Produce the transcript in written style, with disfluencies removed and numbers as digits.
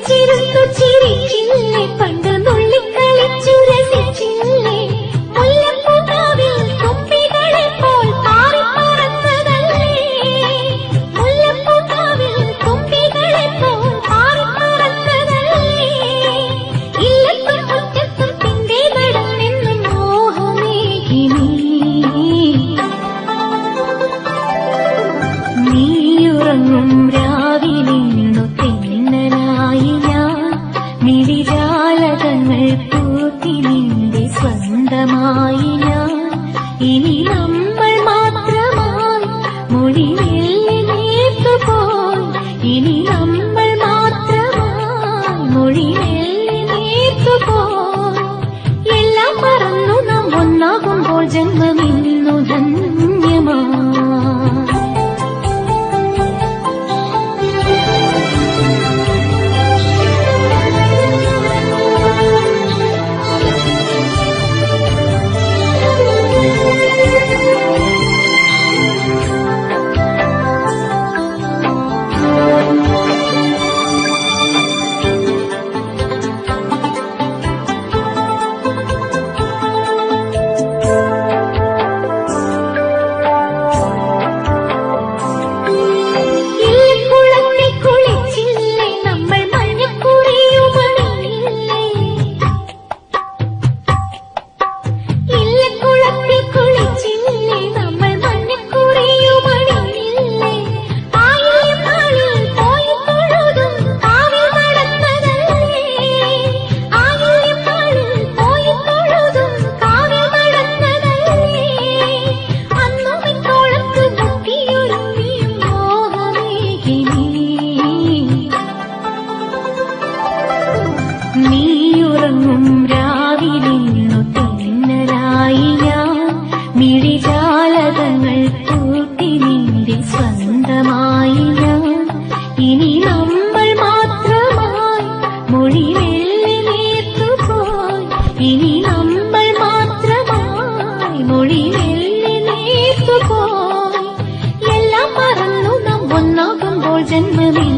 ഒരുമിച്ചിരുന്നു ചിരിച്ചില്ലേ, പണ്ട് നുള്ളിക്കളിച്ചു രസിച്ചില്ലേ, മുല്ലപ്പൂങ്കാവിൽ തുമ്പികളെ പോൽ പാറിപ്പറന്നതല്ലേ, മുല്ലപ്പൂങ്കാവിൽ തുമ്പികളെ പോൽ പാറിപ്പറന്നതല്ലേ, ഇല്ലത്തും മുറ്റത്തും പിന്റെ നടന്നെന്നും മോഹമേകിനി, നീയുറങ്ങും രാവിലിന്നു തെന്നലായി ഞാൻ, മിഴിജാലകങ്ങൾ പൂത്തി നിന്റെ സ്വന്തമായി ഞാൻ, ഇനി നമ്മൾ മാത്രമായി മൊഴിമെല്ലെ നേർത്തുപോയി, ഇനി നമ്മൾ മാത്രമായി മൊഴിമെല്ലെ നേർത്തുപോയി, എല്ലാം മറന്നു നാം ഒന്നാകുമ്പോൾ ജന്മമിന്നു ധന്യമായി. നീയുറങ്ങും രാവിലിന്നു തെന്നലായി ഞാൻ, മിഴിജാലകങ്ങൾ പൂട്ടി നിന്റെ സ്വന്തമായി ഞാൻ, ഇനി നമ്മൾ മാത്രമായി മൊഴിമെല്ലെ നേർത്തുപോയി, ഇനി നമ്മൾ മാത്രമായി മൊഴിമെല്ലെ നേർത്തുപോയി, എല്ലാം മറന്നു നാം ഒന്നാകുമ്പോൾ ജന്മമേ